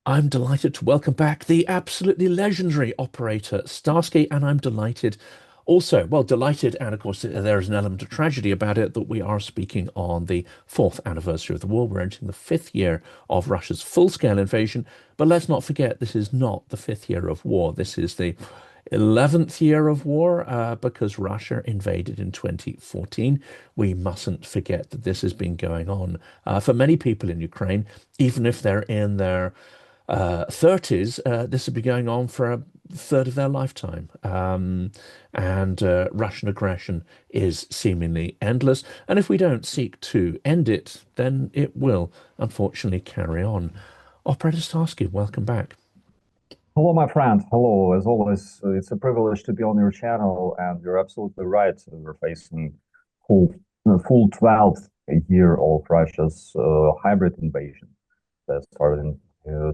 I'm delighted to welcome back the absolutely legendary Operator Starsky, and I'm delighted also, well, delighted, and of course, there is an element of tragedy about it that we are speaking on the fourth anniversary of the war. We're entering the fifth year of Russia's full-scale invasion, but let's not forget this is not the fifth year of war. This is the 11th year of war because Russia invaded in 2014. We mustn't forget that this has been going on for many people in Ukraine, even if they're in their 30s. This will be going on for a third of their lifetime. And Russian aggression is seemingly endless. And if we don't seek to end it, then it will unfortunately carry on. Operator Starsky, welcome back. Hello, my friend. Hello. As always, it's a privilege to be on your channel, and you're absolutely right. We're facing full 12th year of Russia's hybrid invasion that started in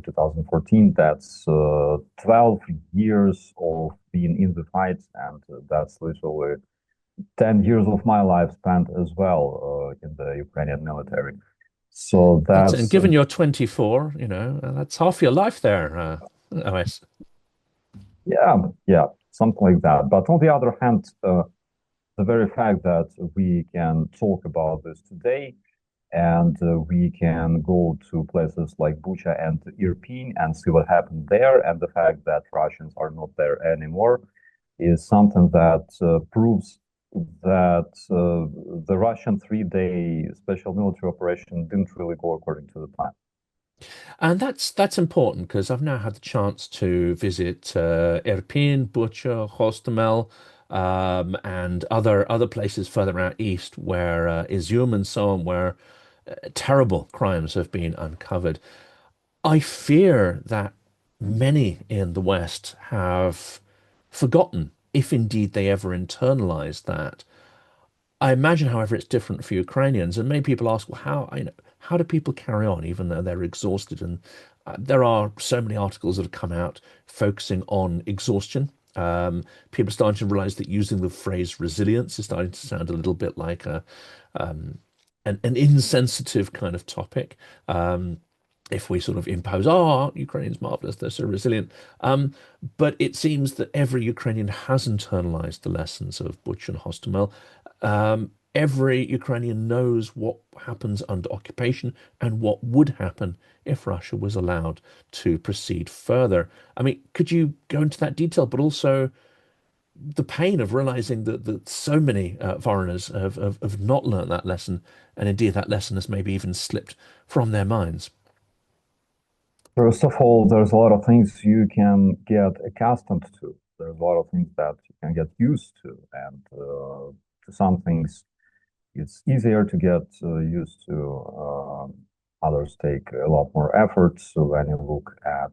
2014. That's 12 years of being in the fight, and that's literally 10 years of my life spent as well in the Ukrainian military. So That's and that's given you're 24, that's half your life there, OS. yeah, something like that. But on the other hand, the very fact that we can talk about this today and we can go to places like Bucha and Irpin and see what happened there, and the fact that Russians are not there anymore is something that proves that the Russian 3-day special military operation didn't really go according to the plan. And that's important because I've now had the chance to visit Irpin, Bucha, Hostomel, and other places further out east where Izum and so on, where terrible crimes have been uncovered. I fear that many in the West have forgotten, if indeed they ever internalized that. I imagine, however, it's different for Ukrainians, and many people ask, well, how do people carry on even though they're exhausted? And there are so many articles that have come out focusing on exhaustion. People are starting to realize that using the phrase resilience is starting to sound a little bit like an insensitive kind of topic. If we sort of impose, oh, Ukraine's marvelous, they're so resilient. But it seems that every Ukrainian has internalized the lessons of Butch and Hostomel. Every Ukrainian knows what happens under occupation and what would happen if Russia was allowed to proceed further. I mean, could you go into that detail, but also the pain of realizing that so many foreigners have not learnt that lesson, and indeed that lesson has maybe even slipped from their minds? First of all, there's a lot of things you can get accustomed to. There's a lot of things that you can get used to, and to some things it's easier to get used to. Others take a lot more effort. So when you look at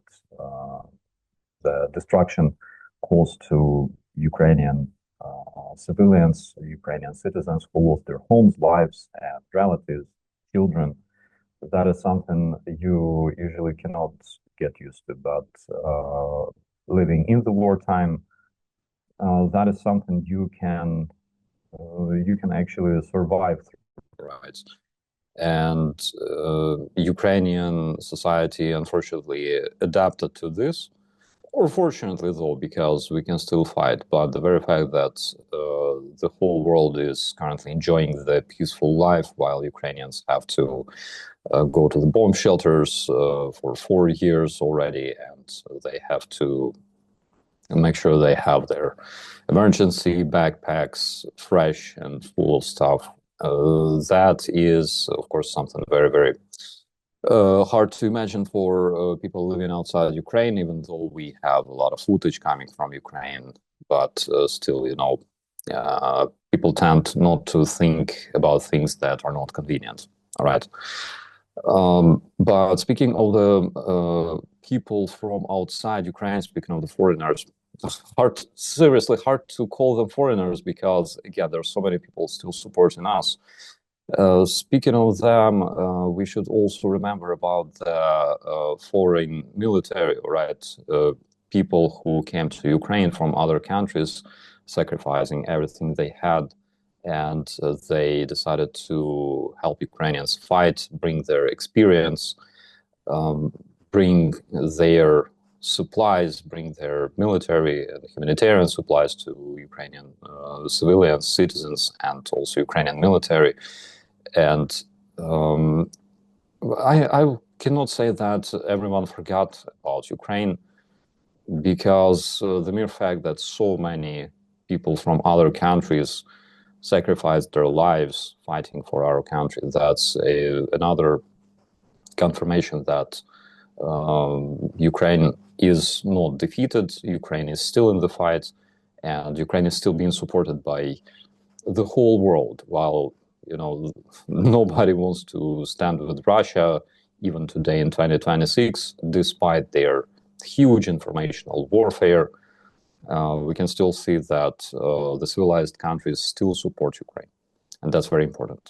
the destruction caused to Ukrainian civilians, Ukrainian citizens who lost their homes, lives, and relatives, children, that is something you usually cannot get used to. But living in the wartime, that is something you can actually survive through. Right. And Ukrainian society unfortunately adapted to this, or fortunately though, because we can still fight. But the very fact that the whole world is currently enjoying the peaceful life while Ukrainians have to go to the bomb shelters for 4 years already, and they have to make sure they have their emergency backpacks fresh and full of stuff. That is, of course, something very, very hard to imagine for people living outside Ukraine, even though we have a lot of footage coming from Ukraine. But still, people tend not to think about things that are not convenient. All right. But speaking of the people from outside Ukraine, speaking of the foreigners, seriously hard to call them foreigners because, again, there are so many people still supporting us. Speaking of them, we should also remember about the foreign military, right? People who came to Ukraine from other countries, sacrificing everything they had, and they decided to help Ukrainians fight, bring their experience, bring their supplies, bring their military and humanitarian supplies to Ukrainian civilians, citizens, and also Ukrainian military. And I cannot say that everyone forgot about Ukraine, because the mere fact that so many people from other countries sacrificed their lives fighting for our country, that's another confirmation that Ukraine is not defeated, Ukraine is still in the fight, and Ukraine is still being supported by the whole world, while nobody wants to stand with Russia even today in 2026, despite their huge informational warfare. We can still see that the civilized countries still support Ukraine, and that's very important.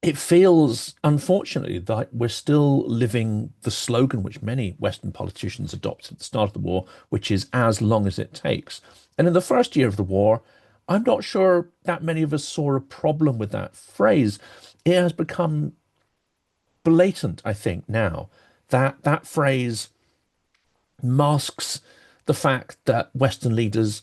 It feels, unfortunately, that we're still living the slogan which many Western politicians adopted at the start of the war, which is as long as it takes. And in the first year of the war, I'm not sure that many of us saw a problem with that phrase. It has become blatant, I think, now that that phrase masks the fact that Western leaders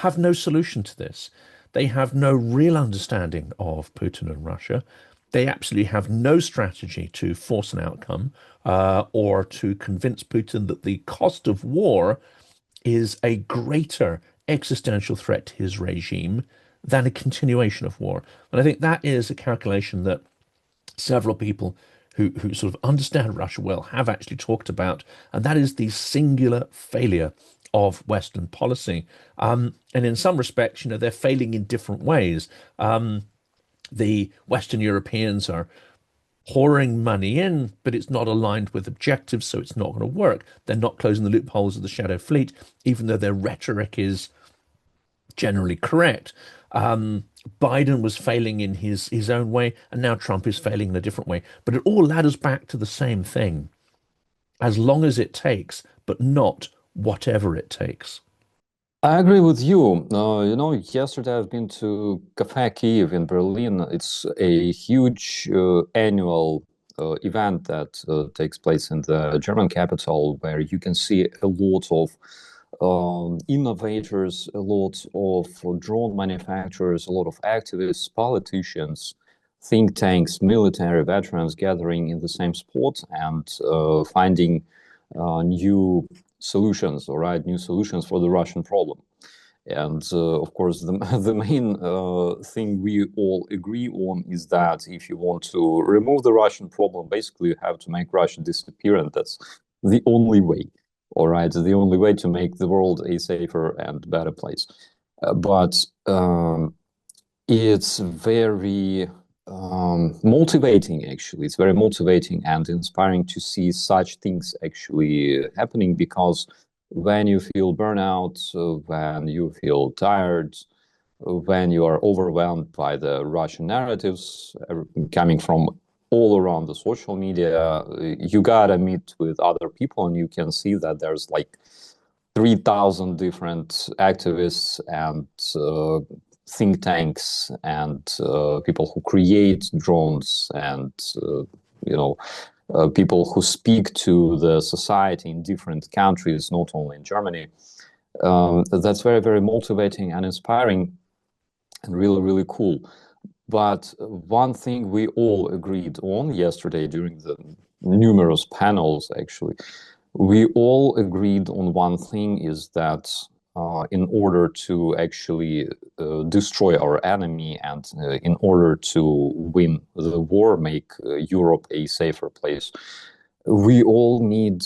have no solution to this. They have no real understanding of Putin and Russia. They absolutely have no strategy to force an outcome or to convince Putin that the cost of war is a greater existential threat to his regime than a continuation of war. And I think that is a calculation that several people who sort of understand Russia well have actually talked about, and that is the singular failure of Western policy. And in some respects, they're failing in different ways. The Western Europeans are pouring money in, but it's not aligned with objectives, so it's not going to work. They're not closing the loopholes of the shadow fleet, even though their rhetoric is generally correct. Biden was failing in his own way, and now Trump is failing in a different way. But it all ladders back to the same thing: as long as it takes, but not whatever it takes. I agree with you. Yesterday I've been to Cafe Kyiv in Berlin. It's a huge annual event that takes place in the German capital, where you can see a lot of innovators, a lot of drone manufacturers, a lot of activists, politicians, think tanks, military veterans gathering in the same spot and finding new solutions, all right, new solutions for the Russian problem. And of course, the main thing we all agree on is that if you want to remove the Russian problem, basically you have to make Russia disappear, and that's the only way. All right, the only way to make the world a safer and better place. But it's very motivating, actually. It's very motivating and inspiring to see such things actually happening, because when you feel burnout, when you feel tired, when you are overwhelmed by the Russian narratives coming from all around the social media, you gotta meet with other people, and you can see that there's like 3,000 different activists and think tanks and people who create drones and people who speak to the society in different countries, not only in Germany. That's very, very motivating and inspiring and really, really cool. But one thing we all agreed on yesterday during the numerous panels, actually, we all agreed on one thing, is that in order to actually destroy our enemy and in order to win the war, make Europe a safer place, we all need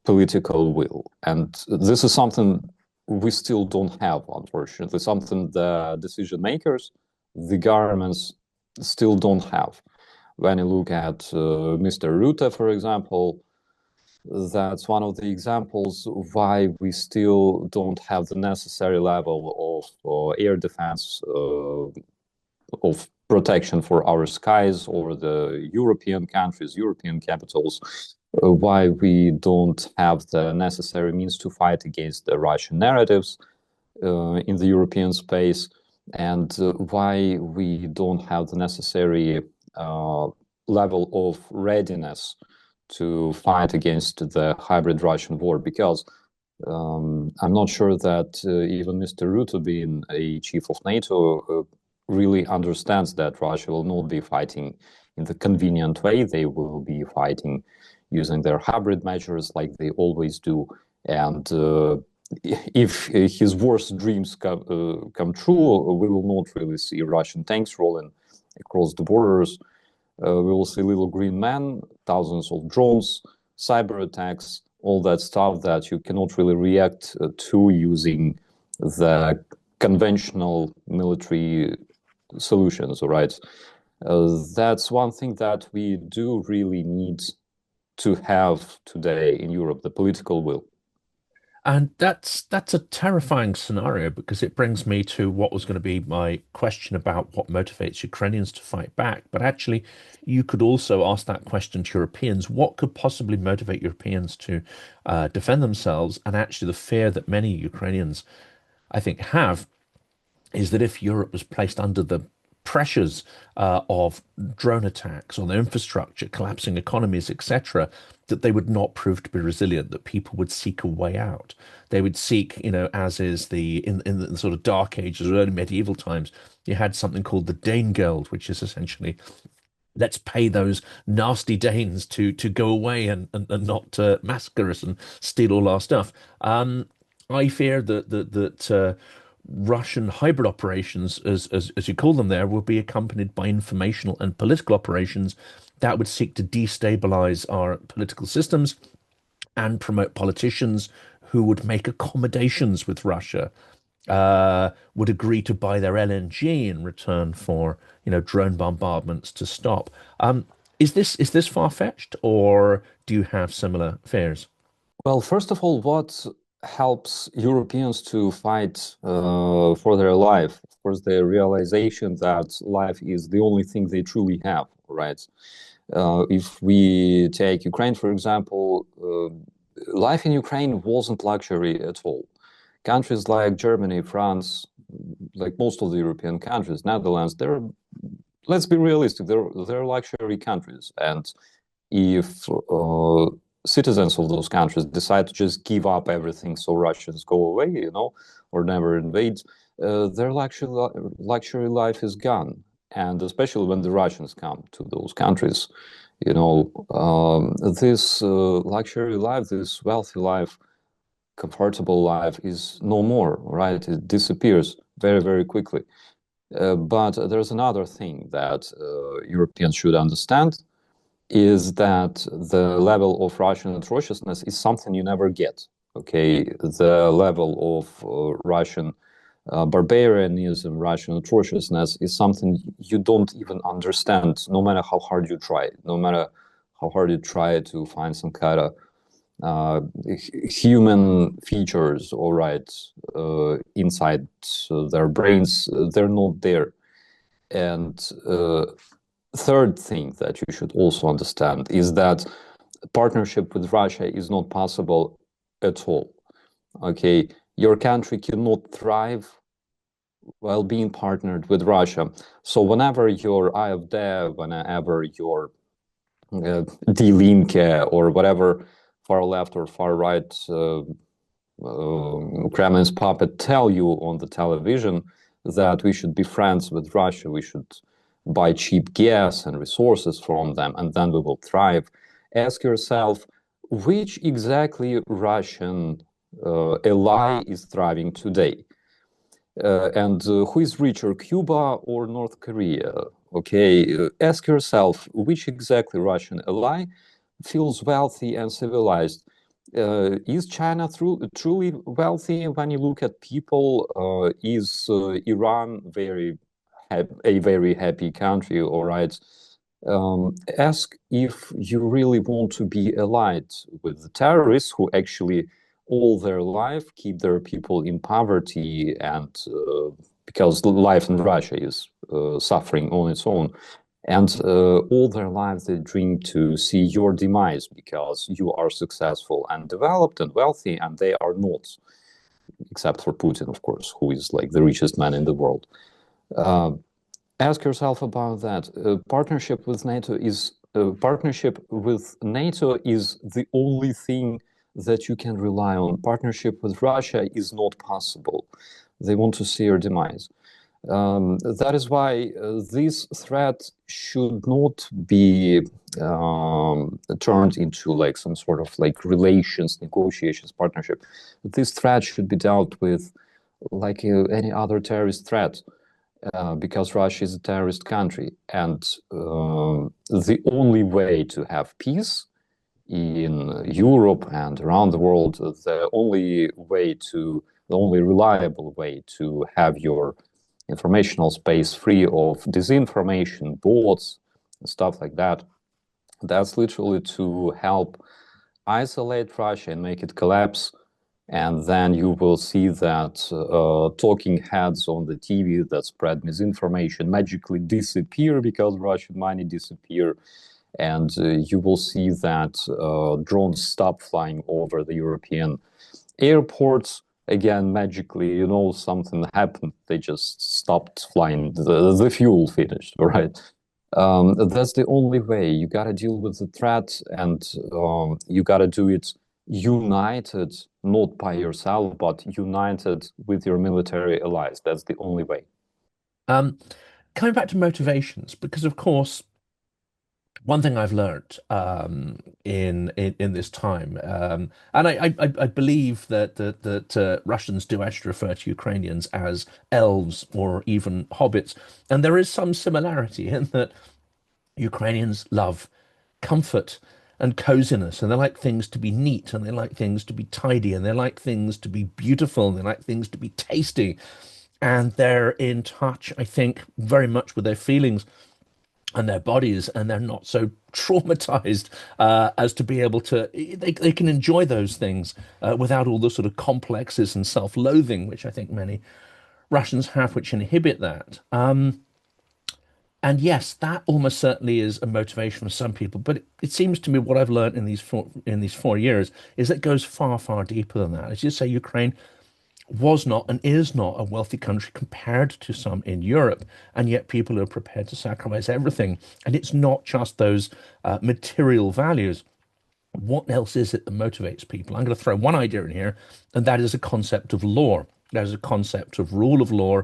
political will. And this is something we still don't have, unfortunately, something the decision makers, the governments still don't have. When you look at Mr. Rutte, for example, that's one of the examples why we still don't have the necessary level of air defense, of protection for our skies over the European countries, European capitals, why we don't have the necessary means to fight against the Russian narratives in the European space, and why we don't have the necessary level of readiness to fight against the hybrid Russian war, because I'm not sure that even Mr. Rutte, being a chief of NATO, really understands that Russia will not be fighting in the convenient way. They will be fighting using their hybrid measures like they always do. And if his worst dreams come true, we will not really see Russian tanks rolling across the borders. We will see little green men, thousands of drones, cyber attacks, all that stuff that you cannot really react to using the conventional military solutions, all right? That's one thing that we do really need to have today in Europe, the political will. And that's a terrifying scenario because it brings me to what was going to be my question about what motivates Ukrainians to fight back. But actually, you could also ask that question to Europeans. What could possibly motivate Europeans to defend themselves? And actually, the fear that many Ukrainians, I think, have is that if Europe was placed under the pressures of drone attacks on their infrastructure, collapsing economies, etc., that they would not prove to be resilient, that people would seek a way out. They would seek, as is in the sort of dark ages or early medieval times, you had something called the Danegeld, which is essentially let's pay those nasty Danes to go away and not massacre us and steal all our stuff. I fear that Russian hybrid operations, as you call them there, will be accompanied by informational and political operations that would seek to destabilize our political systems and promote politicians who would make accommodations with Russia, would agree to buy their LNG in return for, drone bombardments to stop. Is this far-fetched, or do you have similar fears? Well, first of all, what helps Europeans to fight for their life? Of course, the realization that life is the only thing they truly have, right? If we take Ukraine, for example, life in Ukraine wasn't luxury at all. Countries like Germany, France, like most of the European countries, Netherlands, let's be realistic, they're luxury countries. And if citizens of those countries decide to just give up everything so Russians go away, or never invade, their luxury life is gone. And especially when the Russians come to those countries, this luxury life, this wealthy life, comfortable life is no more, right? It disappears very, very quickly. But there's another thing that Europeans should understand, is that the level of Russian atrociousness is something you never get. Okay, the level of Russian barbarianism, Russian atrociousness is something you don't even understand, no matter how hard you try, no matter how hard you try to find some kind of human features, all right, inside their brains, they're not there. And third thing that you should also understand is that partnership with Russia is not possible at all. Okay, your country cannot thrive while being partnered with Russia. So whenever your AfD, whenever your Die Linke, or whatever far left or far right Kremlin's puppet tell you on the television that we should be friends with Russia, we should buy cheap gas and resources from them, and then we will thrive. Ask yourself, which exactly Russian ally is thriving today? And who is richer, Cuba or North Korea? Okay, ask yourself, which exactly Russian ally feels wealthy and civilized? Is China truly wealthy when you look at people? Is Iran a very happy country? All right. Ask if you really want to be allied with the terrorists who actually all their life keep their people in poverty, and because life in Russia is suffering on its own. And all their lives they dream to see your demise because you are successful and developed and wealthy, and they are not, except for Putin, of course, who is like the richest man in the world. Ask yourself about that. Partnership with NATO is partnership with NATO is the only thing that you can rely on. Partnership with Russia is not possible. They want to see your demise. That is why this threat should not be turned into like some sort of like relations, negotiations, partnership. This threat should be dealt with like any other terrorist threat, because Russia is a terrorist country, and the only way to have peace in Europe and around the world, the only reliable way to have your informational space free of disinformation, bots, and stuff like that, that's literally to help isolate Russia and make it collapse. And then you will see that talking heads on the TV that spread misinformation magically disappear because Russian money disappear. And you will see that drones stop flying over the European airports. Again, magically, something happened. They just stopped flying. The fuel finished, right? That's the only way. You got to deal with the threat, and you got to do it united, not by yourself, but united with your military allies. That's the only way. Um, Coming back to motivations, because of course, one thing I've learnt in this time, and I believe that Russians do actually refer to Ukrainians as elves or even hobbits, and there is some similarity in that Ukrainians love comfort and coziness, and they like things to be neat, and they like things to be tidy, and they like things to be beautiful, and they like things to be tasty, and they're in touch, I think, very much with their feelings and their bodies, and they're not so traumatized as to be able to they can enjoy those things without all the sort of complexes and self-loathing which I think many Russians have, which inhibit that. And yes, that almost certainly is a motivation for some people, but it seems to me what I've learned in these 4 years is that it goes far, far deeper than that. As you say, Ukraine was not and is not a wealthy country compared to some in Europe, and yet people are prepared to sacrifice everything. And it's not just those material values. What else is it that motivates people? I'm going to throw one idea in here, and that is a concept of law. That is a concept of rule of law,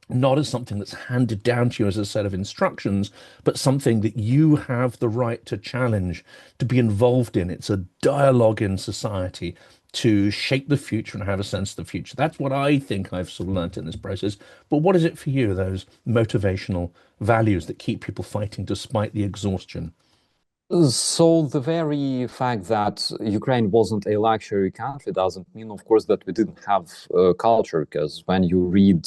not as something that's handed down to you as a set of instructions, but something that you have the right to challenge, to be involved in. It's a dialogue in society to shape the future and have a sense of the future. That's what I think I've sort of learnt in this process. But what is it for you, those motivational values that keep people fighting despite the exhaustion? So the very fact that Ukraine wasn't a luxury country doesn't mean, of course, that we didn't have culture. Because when you read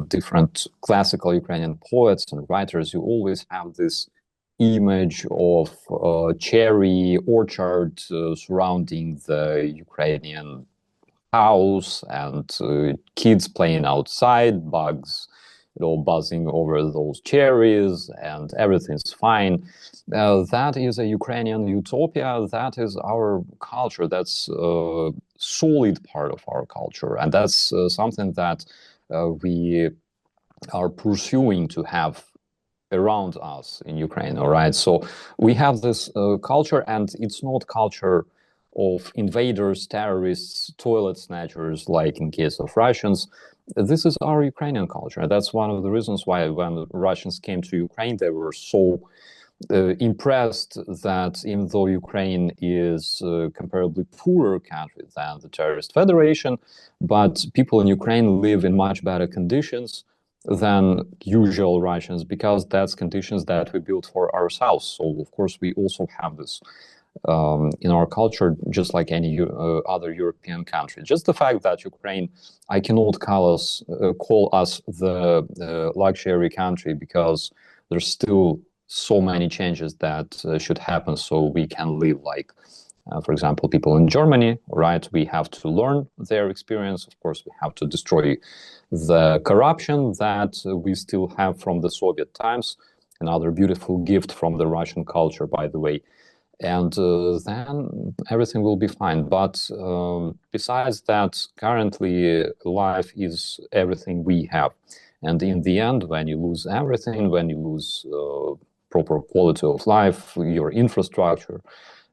different classical Ukrainian poets and writers, you always have this image of cherry orchard surrounding the Ukrainian house, and kids playing outside, bugs, buzzing over those cherries, and everything's fine. That is a Ukrainian utopia. That is our culture. That's a solid part of our culture, and that's something that we are pursuing to have around us in Ukraine. All right, so we have this culture, and it's not culture of invaders, terrorists, toilet snatchers, like in case of Russians. This is our Ukrainian culture. That's one of the reasons why when the Russians came to Ukraine, they were so impressed that even though Ukraine is a comparably poorer country than the terrorist federation, but people in Ukraine live in much better conditions than usual Russians, because that's conditions that we built for ourselves. So of course we also have this in our culture, just like any other European country. Just the fact that Ukraine, I cannot call us the luxury country, because there's still so many changes that should happen so we can live like, for example, people in Germany, right? We have to learn their experience. Of course, we have to destroy the corruption that we still have from the Soviet times. Another beautiful gift from the Russian culture, by the way. And then everything will be fine. But besides that, currently life is everything we have. And in the end, when you lose everything, when you lose proper quality of life, your infrastructure.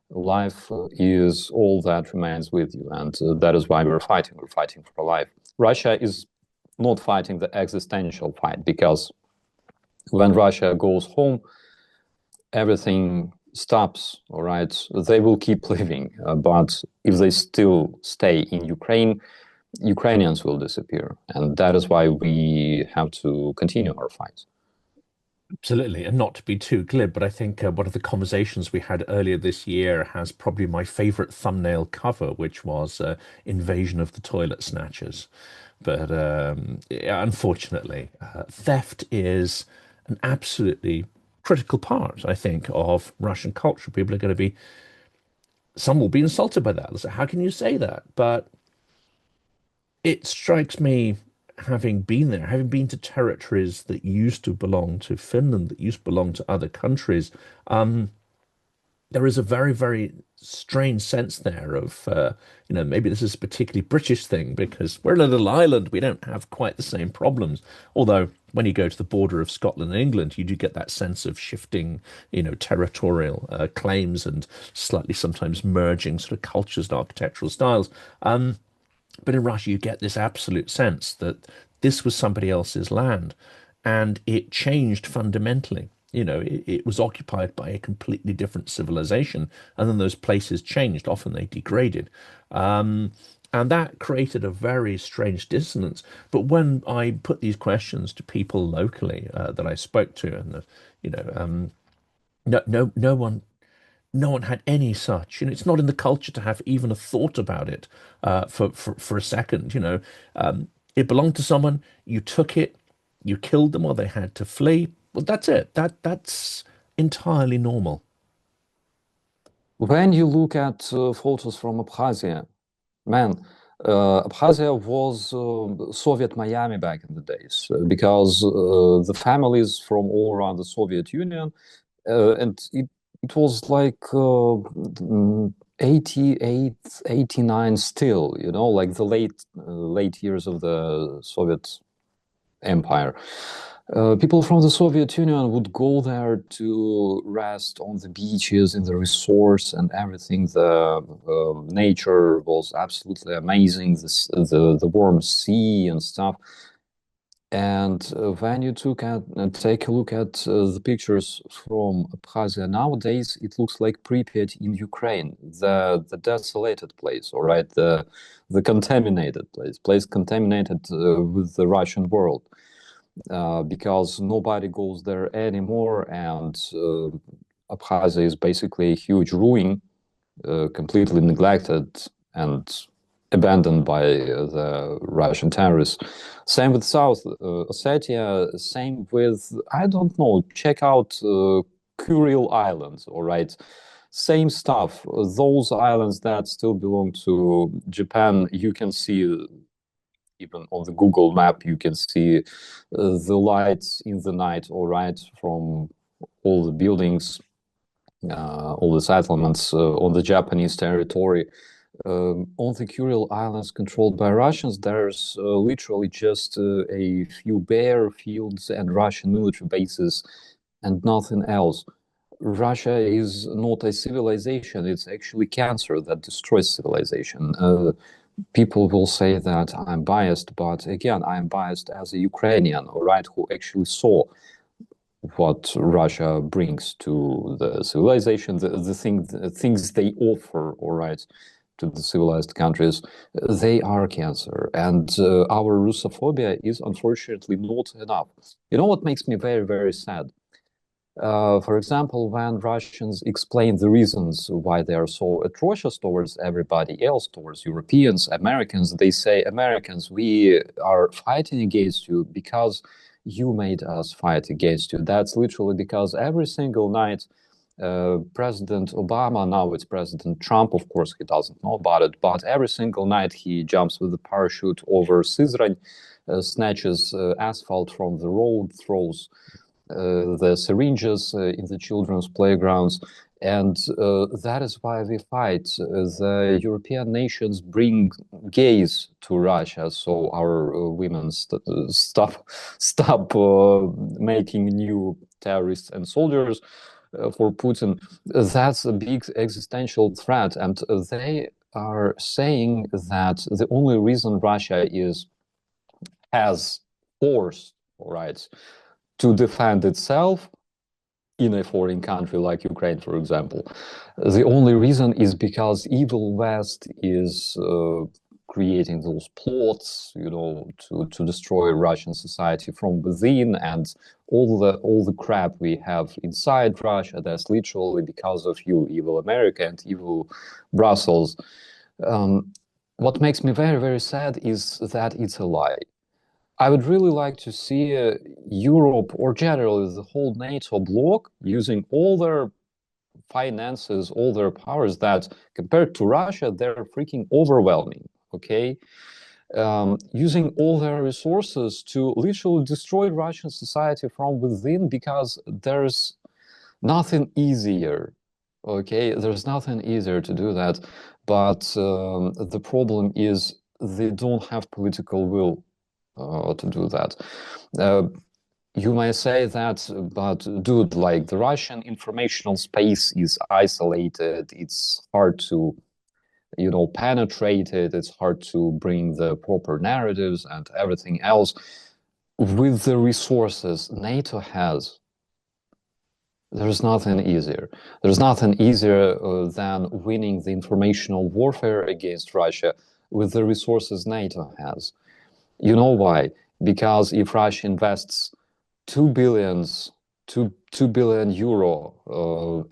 Life is all that remains with you, and that is why we're fighting. We're fighting for life. Russia is not fighting the existential fight, because when Russia goes home, everything stops, all right? They will keep living, but if they still stay in Ukraine, Ukrainians will disappear, and that is why we have to continue our fight. Absolutely, and not to be too glib, but I think one of the conversations we had earlier this year has probably my favorite thumbnail cover, which was Invasion of the Toilet Snatchers. But yeah, unfortunately, theft is an absolutely critical part, I think, of Russian culture. People are going to be, some will be insulted by that. They'll say, how can you say that? But it strikes me, having been there, having been to territories that used to belong to Finland, that used to belong to other countries, there is a very, very strange sense there of, maybe this is a particularly British thing because we're a little island. We don't have quite the same problems. Although when you go to the border of Scotland and England, you do get that sense of shifting, territorial claims and slightly sometimes merging sort of cultures and architectural styles. But in Russia, you get this absolute sense that this was somebody else's land, and it changed fundamentally. It was occupied by a completely different civilization, and then those places changed. Often they degraded. And that created a very strange dissonance. But when I put these questions to people locally that I spoke to, and no one had any such. It's not in the culture to have even a thought about it for a second. It belonged to someone. You took it, you killed them, or they had to flee. Well, that's it. That's entirely normal. When you look at photos from Abkhazia, man, Abkhazia was Soviet Miami back in the days, because the families from all around the Soviet Union, and it was like 88, 89 still, like the late years of the Soviet Empire. People from the Soviet Union would go there to rest on the beaches, in the resorts, and everything. The nature was absolutely amazing. The warm sea and stuff. And when you take a look at the pictures from Abkhazia nowadays, it looks like Pripyat in Ukraine, the desolated place, all right, the contaminated place contaminated with the Russian world. Because nobody goes there anymore, and Abkhazia is basically a huge ruin, completely neglected and abandoned by the Russian terrorists. Same with South Ossetia, same with, I don't know, check out Kuril Islands, all right? Same stuff. Those islands that still belong to Japan, you can see even on the Google map, you can see the lights in the night, all right, from all the buildings, all the settlements on the Japanese territory. On the Kuril Islands controlled by Russians, there's literally just a few bare fields and Russian military bases and nothing else. Russia is not a civilization, it's actually cancer that destroys civilization. People will say that I'm biased, but again, I'm biased as a Ukrainian, all right, who actually saw what Russia brings to the civilization, the things they offer, all right, to the civilized countries. They are cancer, and our Russophobia is unfortunately not enough. You know what makes me very, very sad? For example, when Russians explain the reasons why they are so atrocious towards everybody else, towards Europeans, Americans, they say, Americans, we are fighting against you because you made us fight against you. That's literally because every single night, President Obama, now it's President Trump, of course, he doesn't know about it, but every single night he jumps with a parachute over Syzran, snatches asphalt from the road, throws the syringes in the children's playgrounds. And that is why we fight. The European nations bring gays to Russia, so our women stop making new terrorists and soldiers for Putin, that's a big existential threat. And they are saying that the only reason Russia has force, right, to defend itself in a foreign country like Ukraine, for example, the only reason is because evil West is creating those plots, to destroy Russian society from within, and all the crap we have inside Russia. That's literally because of you, evil America and evil Brussels. What makes me very, very sad is that it's a lie. I would really like to see Europe, or generally the whole NATO bloc, using all their finances, all their powers, that compared to Russia, they're freaking overwhelming, okay? Using all their resources to literally destroy Russian society from within, because there's nothing easier, okay? There's nothing easier to do that. But the problem is they don't have political will to do that. You may say that, but dude, like, the Russian informational space is isolated. It's hard to, penetrate it. It's hard to bring the proper narratives and everything else. With the resources NATO has, there's nothing easier. There's nothing easier than winning the informational warfare against Russia with the resources NATO has. You know why? Because if Russia invests 2 billion euro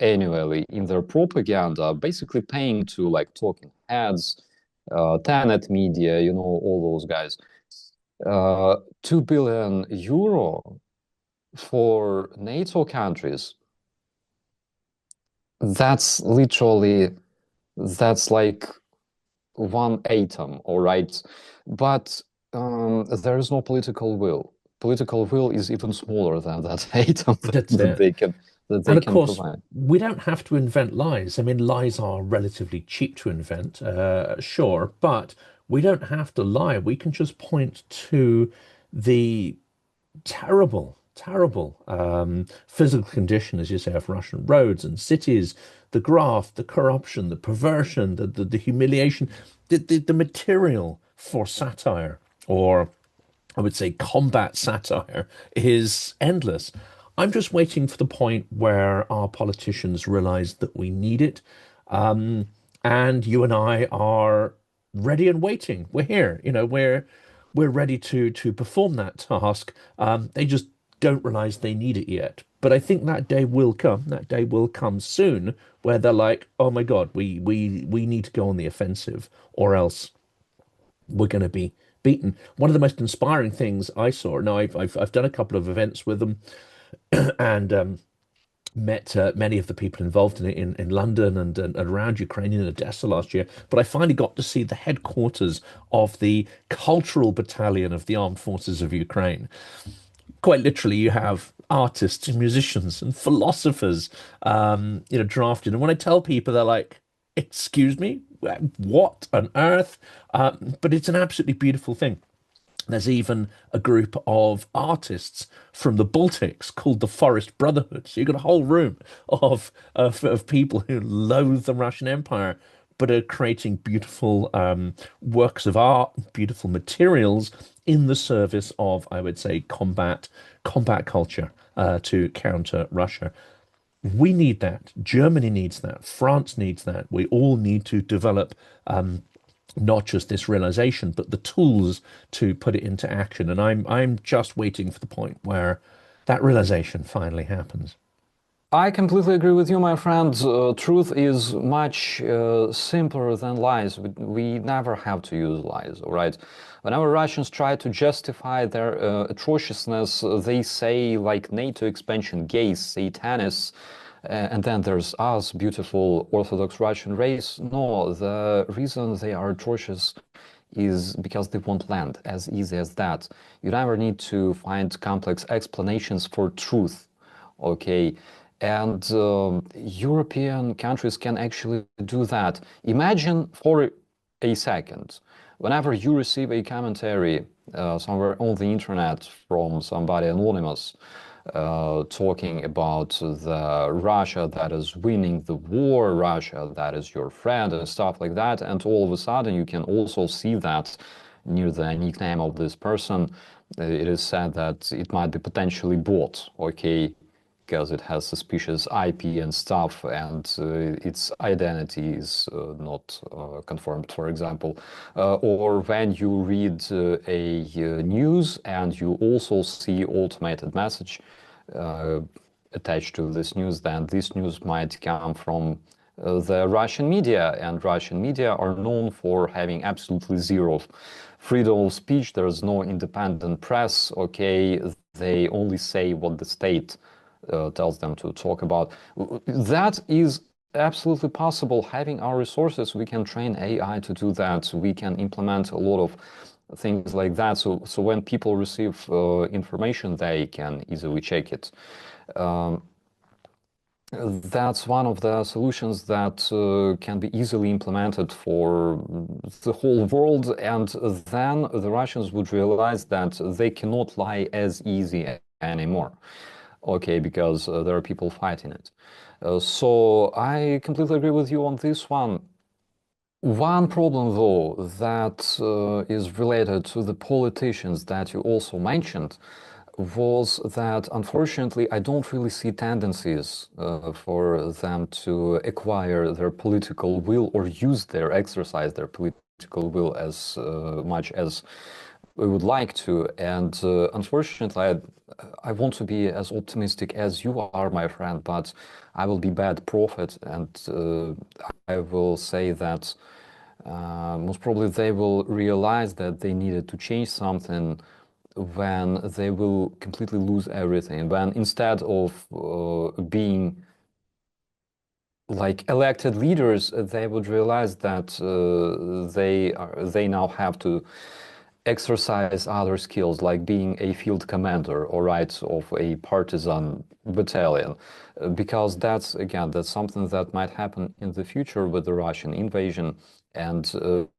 annually in their propaganda, basically paying to, like, talking heads, Tenet Media, all those guys, 2 billion euro for NATO countries, that's like one atom, all right? But there is no political will. Political will is even smaller than that atom That's that it. they can And of course, provide. we don't have to invent lies. I mean, lies are relatively cheap to invent, sure, but we don't have to lie. We can just point to the terrible, terrible physical condition, as you say, of Russian roads and cities, the graft, the corruption, the perversion, the humiliation, the material for satire, or I would say combat satire, is endless. I'm just waiting for the point where our politicians realize that we need it. Um, and you and I are ready and waiting. We're here, we're ready to perform that task. They just don't realize they need it yet. But I think that day will come. That day will come soon, where they're like, "Oh my God, we need to go on the offensive, or else we're going to be beaten." One of the most inspiring things I saw. Now, I've done a couple of events with them, and met many of the people involved in it in London and around Ukraine in Odessa last year. But I finally got to see the headquarters of the cultural battalion of the armed forces of Ukraine. Quite literally, you have artists and musicians and philosophers, drafted. And when I tell people, they're like, "Excuse me, what on earth?" But it's an absolutely beautiful thing. There's even a group of artists from the Baltics called the Forest Brotherhood. So you've got a whole room of people who loathe the Russian Empire, but are creating beautiful works of art, beautiful materials in the service of, I would say, combat culture to counter Russia. We need that. Germany needs that. France needs that. We all need to develop not just this realization, but the tools to put it into action. And I'm just waiting for the point where that realization finally happens. I completely agree with you, my friend. Truth is much simpler than lies. We never have to use lies, all right? Whenever Russians try to justify their atrociousness, they say, like, NATO expansion, gays, satanists, and then there's us, beautiful Orthodox Russian race. No, the reason they are atrocious is because they want land, as easy as that. You never need to find complex explanations for truth, okay? And European countries can actually do that. Imagine for a second, whenever you receive a commentary somewhere on the internet from somebody anonymous, talking about the Russia that is winning the war, Russia that is your friend, and stuff like that. And all of a sudden, you can also see that near the nickname of this person, it is said that it might be potentially bought, okay, because it has suspicious IP and stuff, and its identity is not confirmed, for example. Or when you read a news and you also see automated message attached to this news, then this news might come from the Russian media, and Russian media are known for having absolutely zero freedom of speech. There's no independent press, okay? They only say what the state tells them to talk about. That is absolutely possible. Having our resources, we can train AI to do that. We can implement a lot of things like that. So when people receive information, they can easily check it. That's one of the solutions that can be easily implemented for the whole world, and then the Russians would realize that they cannot lie as easy anymore, okay, because there are people fighting it. So I completely agree with you on this one. One problem, though, that is related to the politicians that you also mentioned was that, unfortunately, I don't really see tendencies for them to acquire their political will or exercise their political will as much as we would like to. And unfortunately, I want to be as optimistic as you are, my friend, but I will be bad prophet, and I will say that most probably they will realize that they needed to change something when they will completely lose everything. When instead of being like elected leaders, they would realize that they now have to exercise other skills like being a field commander or rights of a partisan battalion, because that's something that might happen in the future with the Russian invasion, and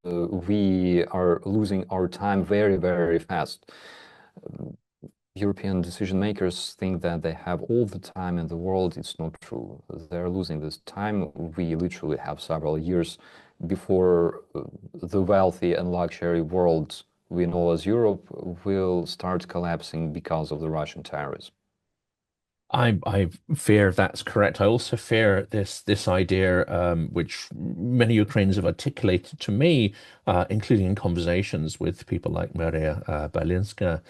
we are losing our time very, very fast. European decision makers think that they have all the time in the world. It's not true. They're losing this time. We literally have several years before the wealthy and luxury world we know as Europe will start collapsing because of the Russian terrorism. I fear that's correct. I also fear this idea, which many Ukrainians have articulated to me, including in conversations with people like Maria Berlinska,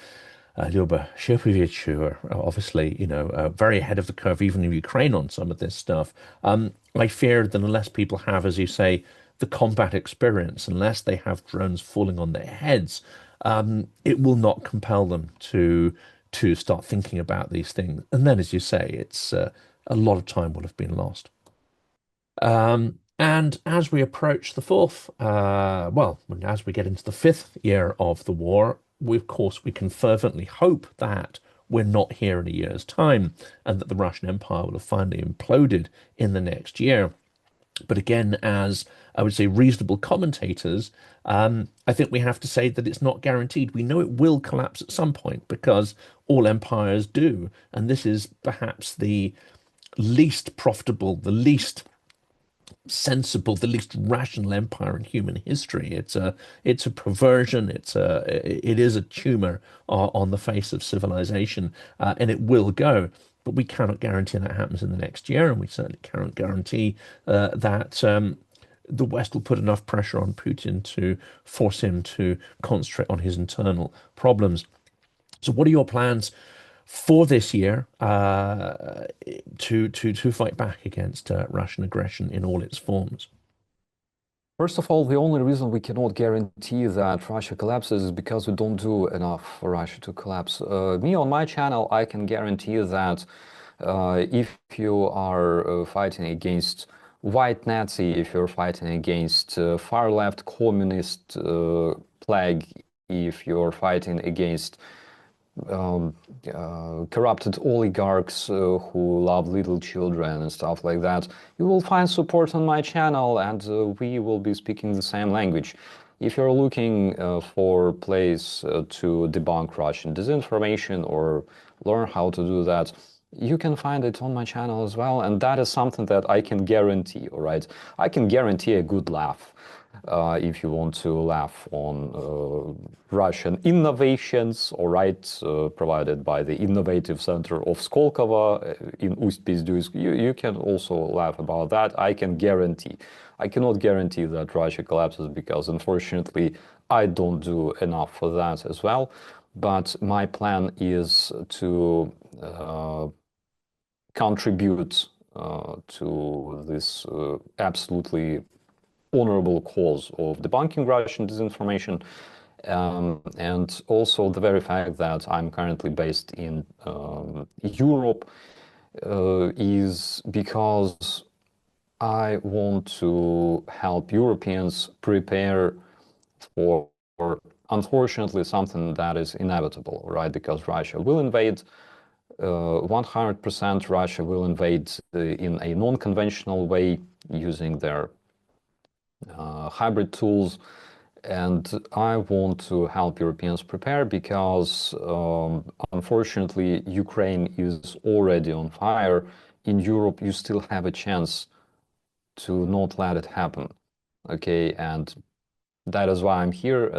Lyuba Shevchevich, who are obviously, very ahead of the curve, even in Ukraine on some of this stuff. I fear that unless people have, as you say, the combat experience, unless they have drones falling on their heads, it will not compel them to start thinking about these things. And then, as you say, it's a lot of time will have been lost. And as we approach the as we get into the fifth year of the war, of course, we can fervently hope that we're not here in a year's time and that the Russian Empire will have finally imploded in the next year. But again, as I would say, reasonable commentators, I think we have to say that it's not guaranteed. We know it will collapse at some point because all empires do. And this is perhaps the least profitable, the least sensible, the least rational empire in human history. It's a perversion. It is a tumor on the face of civilization, and it will go. But we cannot guarantee that happens in the next year, and we certainly cannot guarantee that the West will put enough pressure on Putin to force him to concentrate on his internal problems. So, what are your plans for this year to fight back against Russian aggression in all its forms? First of all, the only reason we cannot guarantee that Russia collapses is because we don't do enough for Russia to collapse. Me, on my channel, I can guarantee that if you are fighting against white Nazi, if you're fighting against far left communist plague, if you're fighting against um, corrupted oligarchs who love little children and stuff like that, you will find support on my channel, and we will be speaking the same language. If you're looking for a place to debunk Russian disinformation or learn how to do that, you can find it on my channel as well, and that is something that I can guarantee, all right? I can guarantee a good laugh. If you want to laugh on Russian innovations, all right, provided by the Innovative Center of Skolkovo in Ust-Pizduysk, you can also laugh about that. I can guarantee. I cannot guarantee that Russia collapses because, unfortunately, I don't do enough for that as well. But my plan is to contribute to this absolutely honorable cause of debunking Russian disinformation. And also the very fact that I'm currently based in Europe is because I want to help Europeans prepare for, unfortunately, something that is inevitable, right? Because Russia will invade. 100% Russia will invade in a non-conventional way using their hybrid tools, and I want to help Europeans prepare because unfortunately Ukraine is already on fire. In Europe, you still have a chance to not let it happen. Okay, and that is why I'm here.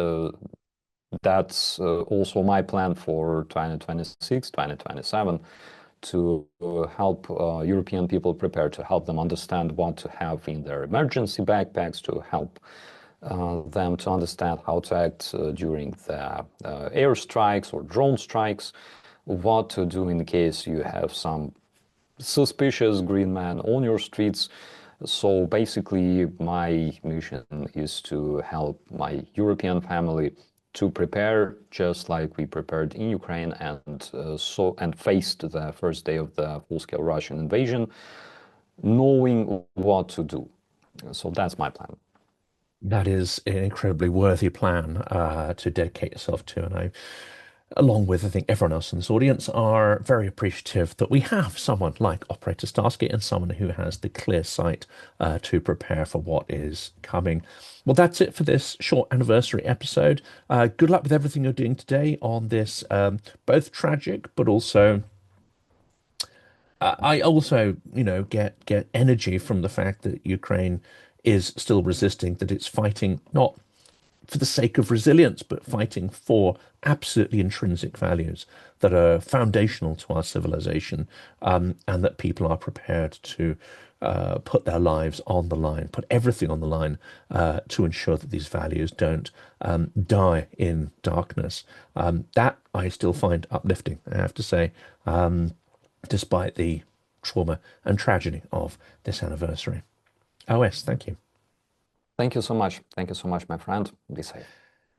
That's also my plan for 2026, 2027, to help European people prepare, to help them understand what to have in their emergency backpacks, to help them to understand how to act during the air strikes or drone strikes, what to do in case you have some suspicious green man on your streets. So basically, my mission is to help my European family to prepare just like we prepared in Ukraine and faced the first day of the full-scale Russian invasion, knowing what to do. So that's my plan. That is an incredibly worthy plan to dedicate yourself to, and I, along with I think everyone else in this audience, are very appreciative that we have someone like Operator Starsky and someone who has the clear sight to prepare for what is coming. Well, that's it for this short anniversary episode. Good luck with everything you're doing today on this both tragic but also I also, get energy from the fact that Ukraine is still resisting, that it's fighting not for the sake of resilience, but fighting for absolutely intrinsic values that are foundational to our civilization, and that people are prepared to put their lives on the line, put everything on the line to ensure that these values don't die in darkness. That I still find uplifting, I have to say, despite the trauma and tragedy of this anniversary. OS, thank you. Thank you so much. Thank you so much, my friend. Be safe.